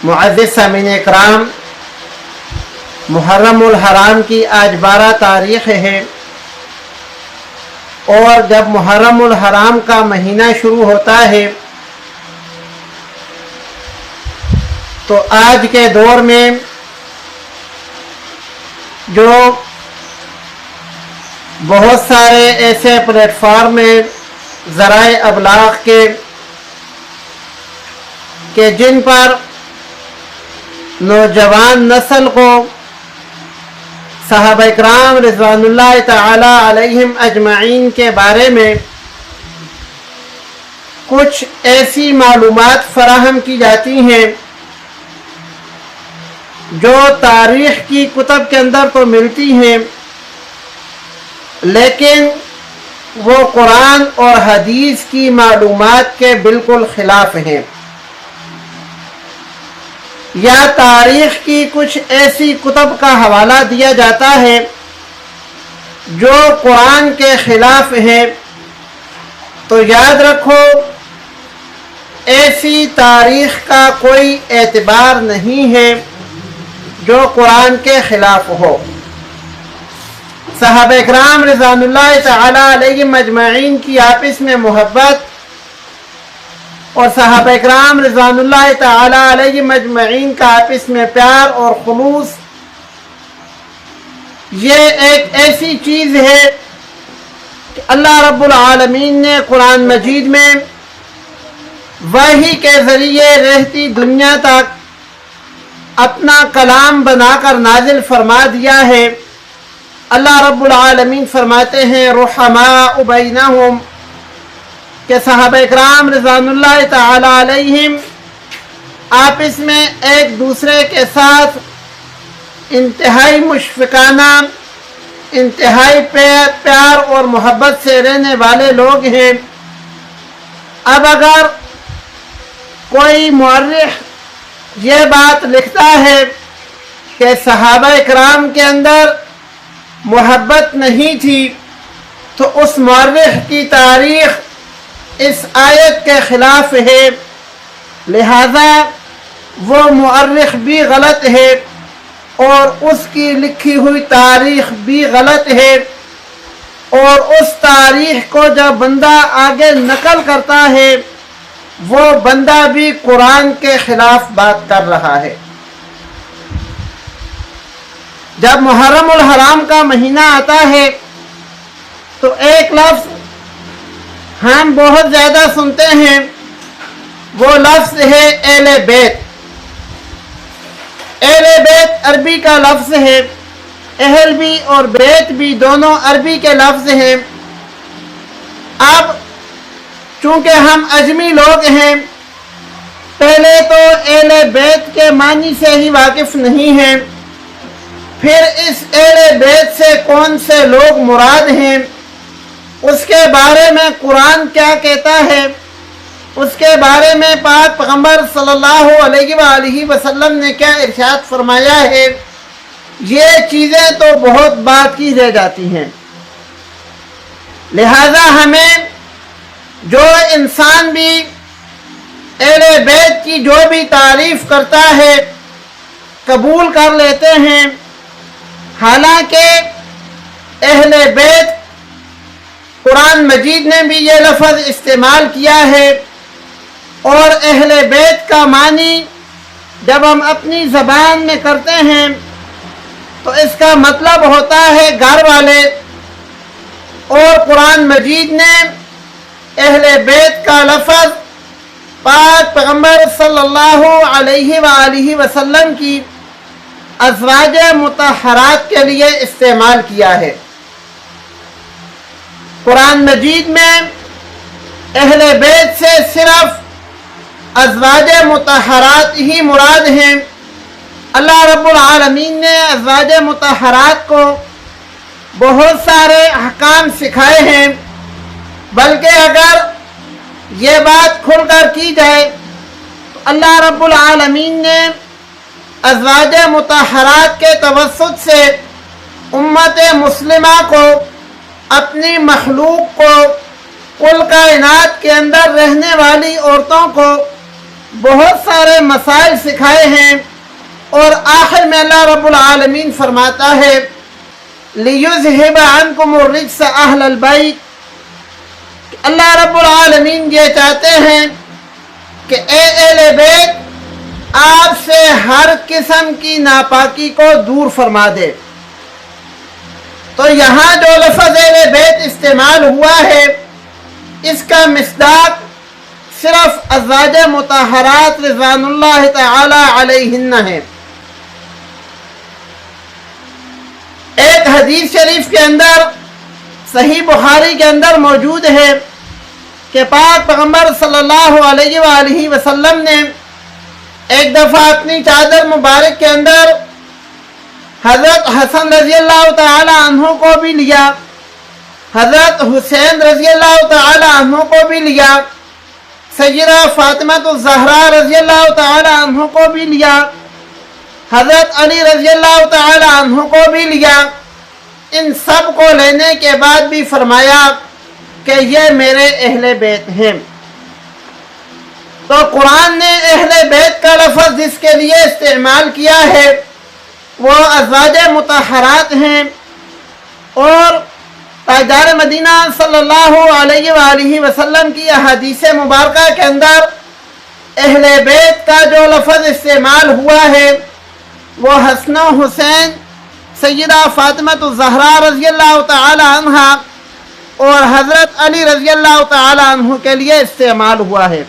معزز سامعین اکرام، محرم الحرام کی آج 12 تاریخ ہے، اور جب محرم الحرام کا مہینہ شروع ہوتا ہے تو آج کے دور میں جو بہت سارے ایسے پلیٹ فارم ہیں ذرائع ابلاغ کے کہ جن پر نوجوان نسل کو صحابہ اکرام رضوان اللہ تعالی علیہم اجمعین کے بارے میں کچھ ایسی معلومات فراہم کی جاتی ہیں جو تاریخ کی کتب کے اندر تو ملتی ہیں، لیکن وہ قرآن اور حدیث کی معلومات کے بالکل خلاف ہیں، یا تاریخ کی کچھ ایسی کتب کا حوالہ دیا جاتا ہے جو قرآن کے خلاف ہے، تو یاد رکھو ایسی تاریخ کا کوئی اعتبار نہیں ہے جو قرآن کے خلاف ہو۔ صحابہ اکرام رضوان اللہ تعالی علیہم اجمعین کی آپس میں محبت اور صحابہ اکرام رضوان اللہ تعالی علیہم اجمعین کا آپس میں پیار اور خلوص، یہ ایک ایسی چیز ہے کہ اللہ رب العالمین نے قرآن مجید میں وحی کے ذریعے رہتی دنیا تک اپنا کلام بنا کر نازل فرما دیا ہے۔ اللہ رب العالمین فرماتے ہیں رحماء بینہم، کہ صحابہ اکرام رضوان اللہ تعالی علیہم آپس میں ایک دوسرے کے ساتھ انتہائی مشفقانہ، انتہائی پیار اور محبت سے رہنے والے لوگ ہیں۔ اب اگر کوئی مورخ یہ بات لکھتا ہے کہ صحابہ اکرام کے اندر محبت نہیں تھی تو اس مورخ کی تاریخ اس آیت کے خلاف ہے، لہذا وہ مورخ بھی غلط ہے اور اس کی لکھی ہوئی تاریخ بھی غلط ہے، اور اس تاریخ کو جب بندہ آگے نقل کرتا ہے وہ بندہ بھی قرآن کے خلاف بات کر رہا ہے۔ جب محرم الحرام کا مہینہ آتا ہے تو ایک لفظ ہم بہت زیادہ سنتے ہیں، وہ لفظ ہے اہل بیت۔ اہل بیت عربی کا لفظ ہے، اہل بھی اور بیت بھی دونوں عربی کے لفظ ہیں۔ اب چونکہ ہم عجمی لوگ ہیں، پہلے تو اہل بیت کے معنی سے ہی واقف نہیں ہیں، پھر اس اہل بیت سے کون سے لوگ مراد ہیں، اس کے بارے میں قرآن کیا کہتا ہے، اس کے بارے میں پاک پیغمبر صلی اللہ علیہ وآلہ وسلم نے کیا ارشاد فرمایا ہے، یہ چیزیں تو بہت بات کی رہ جاتی ہیں۔ لہذا ہمیں جو انسان بھی اہل بیت کی جو بھی تعریف کرتا ہے قبول کر لیتے ہیں، حالانکہ اہل بیت قرآن مجید نے بھی یہ لفظ استعمال کیا ہے، اور اہل بیت کا معنی جب ہم اپنی زبان میں کرتے ہیں تو اس کا مطلب ہوتا ہے گھر والے، اور قرآن مجید نے اہل بیت کا لفظ پاک پیغمبر صلی اللہ علیہ وآلہ وسلم کی ازواج مطہرات کے لیے استعمال کیا ہے۔ قرآن مجید میں اہل بیت سے صرف ازواج مطہرات ہی مراد ہیں۔ اللہ رب العالمین نے ازواج مطہرات کو بہت سارے احکام سکھائے ہیں، بلکہ اگر یہ بات کھل کر کی جائے تو اللہ رب العالمین نے ازواج مطہرات کے توسط سے امت مسلمہ کو، اپنی مخلوق کو، کل کائنات کے اندر رہنے والی عورتوں کو بہت سارے مسائل سکھائے ہیں، اور آخر میں اللہ رب العالمین فرماتا ہے لِيُذْهِبَ عَنْكُمُ الرِّجْسَ أَهْلَ الْبَيْتِ، اللہ رب العالمین یہ چاہتے ہیں کہ اے اہل بیت آپ سے ہر قسم کی ناپاکی کو دور فرما دے۔ تو یہاں جو لفظ اہل بیت استعمال ہوا ہے اس کا مصداق صرف ازواج مطہرات رضوان اللہ تعالی علیہن ہے۔ ایک حدیث شریف کے اندر صحیح بخاری کے اندر موجود ہے کہ پاک پیغمبر صلی اللہ علیہ وآلہ وسلم نے ایک دفعہ اپنی چادر مبارک کے اندر حضرت حسن رضی اللہ تعالی عنہ کو بھی لیا، حضرت حسین رضی اللہ تعالی عنہ کو بھی لیا، سیدہ فاطمہ الزہرا رضی اللہ تعالی عنہ کو بھی لیا، حضرت علی رضی اللہ تعالی عنہ کو بھی لیا۔ ان سب کو لینے کے بعد بھی فرمایا کہ یہ میرے اہل بیت ہیں۔ تو قرآن نے اہل بیت کا لفظ جس کے لیے استعمال کیا ہے وہ ازواج مطہرات ہیں، اور تاجدار مدینہ صلی اللہ علیہ وآلہ وسلم کی احادیث مبارکہ کے اندر اہل بیت کا جو لفظ استعمال ہوا ہے وہ حسن و حسین، سیدہ فاطمہ الزہرا رضی اللہ تعالی عنہ اور حضرت علی رضی اللہ تعالی عنہ کے لیے استعمال ہوا ہے۔